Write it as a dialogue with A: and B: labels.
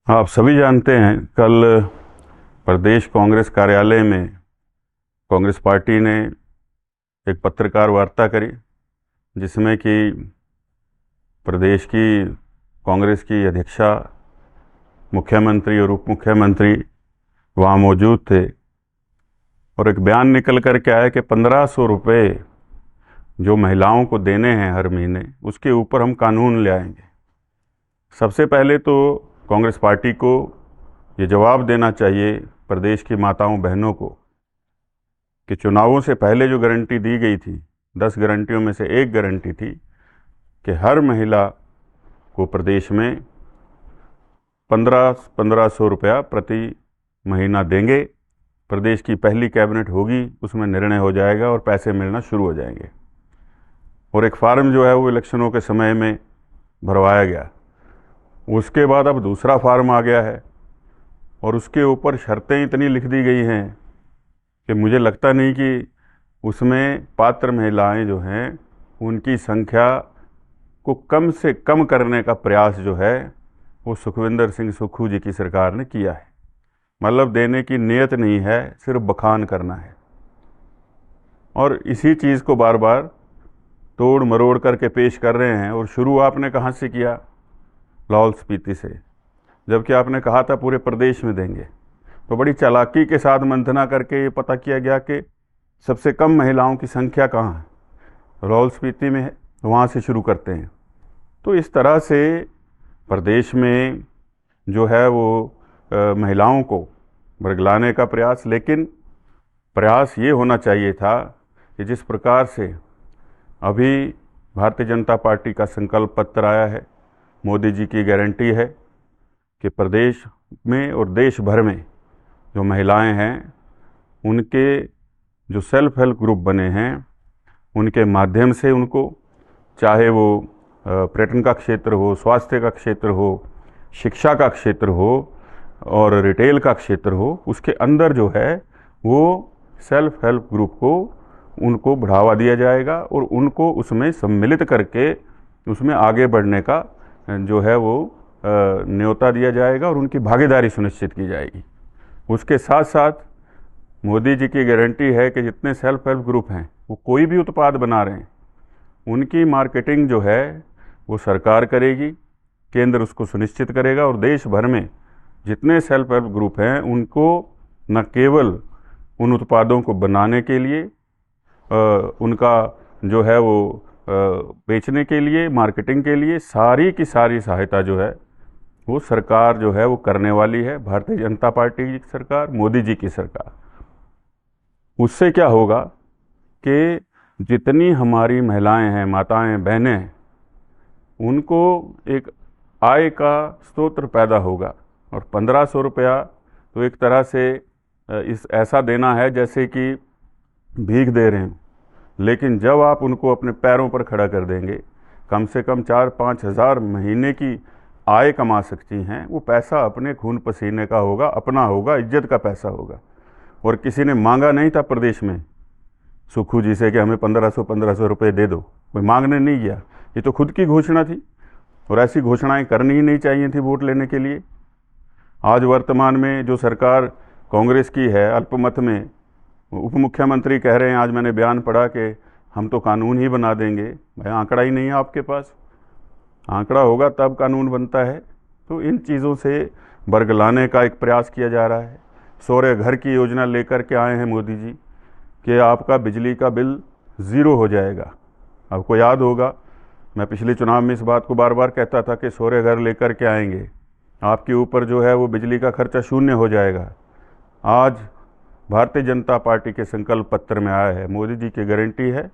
A: आप सभी जानते हैं, कल प्रदेश कांग्रेस कार्यालय में कांग्रेस पार्टी ने एक पत्रकार वार्ता करी, जिसमें कि प्रदेश की कांग्रेस की अध्यक्षा, मुख्यमंत्री और उप मुख्यमंत्री वहाँ मौजूद थे। और एक बयान निकल कर के आया कि 1500 रुपये जो महिलाओं को देने हैं हर महीने, उसके ऊपर हम कानून ले आएंगे। सबसे पहले तो कांग्रेस पार्टी को ये जवाब देना चाहिए प्रदेश की माताओं बहनों को कि चुनावों से पहले जो गारंटी दी गई थी, 10 गारंटियों में से एक गारंटी थी कि हर महिला को प्रदेश में 1500 रुपया प्रति महीना देंगे। प्रदेश की पहली कैबिनेट होगी, उसमें निर्णय हो जाएगा और पैसे मिलना शुरू हो जाएंगे। और एक फार्म जो है वो इलेक्शनों के समय में भरवाया गया। उसके बाद अब दूसरा फार्म आ गया है और उसके ऊपर शर्तें इतनी लिख दी गई हैं कि मुझे लगता नहीं कि उसमें पात्र महिलाएं जो हैं उनकी संख्या को कम से कम करने का प्रयास जो है वो सुखविंदर सिंह सुक्खू जी की सरकार ने किया है। मतलब देने की नीयत नहीं है, सिर्फ बखान करना है। और इसी चीज़ को बार बार तोड़ मरोड़ करके पेश कर रहे हैं। और शुरू आपने कहाँ से किया? लाहौल स्पीति से, जबकि आपने कहा था पूरे प्रदेश में देंगे। तो बड़ी चालाकी के साथ मंथना करके ये पता किया गया कि सबसे कम महिलाओं की संख्या कहाँ है, लाहौल स्पीति में है, तो वहाँ से शुरू करते हैं। तो इस तरह से प्रदेश में जो है वो महिलाओं को बरगलाने का प्रयास, लेकिन प्रयास ये होना चाहिए था कि जिस प्रकार से अभी भारतीय जनता पार्टी का संकल्प पत्र आया है, मोदी जी की गारंटी है कि प्रदेश में और देश भर में जो महिलाएं हैं उनके जो सेल्फ हेल्प ग्रुप बने हैं उनके माध्यम से उनको, चाहे वो पर्यटन का क्षेत्र हो, स्वास्थ्य का क्षेत्र हो, शिक्षा का क्षेत्र हो और रिटेल का क्षेत्र हो, उसके अंदर जो है वो सेल्फ हेल्प ग्रुप को उनको बढ़ावा दिया जाएगा और उनको उसमें सम्मिलित करके उसमें आगे बढ़ने का जो है वो न्योता दिया जाएगा और उनकी भागीदारी सुनिश्चित की जाएगी। उसके साथ साथ मोदी जी की गारंटी है कि जितने सेल्फ हेल्प ग्रुप हैं वो कोई भी उत्पाद बना रहे हैं, उनकी मार्केटिंग जो है वो सरकार करेगी, केंद्र उसको सुनिश्चित करेगा। और देश भर में जितने सेल्फ हेल्प ग्रुप हैं उनको न केवल उन उत्पादों को बनाने के लिए, उनका जो है वो बेचने के लिए, मार्केटिंग के लिए सारी की सारी सहायता जो है वो सरकार जो है वो करने वाली है, भारतीय जनता पार्टी की सरकार, मोदी जी की सरकार। उससे क्या होगा कि जितनी हमारी महिलाएं हैं, माताएं, बहनें हैं, उनको एक आय का स्रोत पैदा होगा। और 1500 रुपया तो एक तरह से इस ऐसा देना है जैसे कि भीख दे रहे हैं, लेकिन जब आप उनको अपने पैरों पर खड़ा कर देंगे, कम से कम 4-5 हज़ार महीने की आय कमा सकती हैं, वो पैसा अपने खून पसीने का होगा, अपना होगा, इज्जत का पैसा होगा। और किसी ने मांगा नहीं था प्रदेश में सुक्खू जी से कि हमें 1500 रुपये दे दो, कोई मांगने नहीं गया। ये तो खुद की घोषणा थी और ऐसी घोषणाएं करनी ही नहीं चाहिए थी वोट लेने के लिए। आज वर्तमान में जो सरकार कांग्रेस की है, अल्पमत में उप मुख्यमंत्री कह रहे हैं, आज मैंने बयान पढ़ा कि हम तो कानून ही बना देंगे। भाई आंकड़ा ही नहीं है आपके पास, आंकड़ा होगा तब कानून बनता है। तो इन चीज़ों से बरगलाने का एक प्रयास किया जा रहा है। सौर्य घर की योजना लेकर के आए हैं मोदी जी कि आपका बिजली का बिल ज़ीरो हो जाएगा। आपको याद होगा मैं पिछले चुनाव में इस बात को बार बार कहता था कि सौर्य घर लेकर के आएंगे, आपके ऊपर जो है वो बिजली का खर्चा शून्य हो जाएगा। आज भारतीय जनता पार्टी के संकल्प पत्र में आया है, मोदी जी की गारंटी है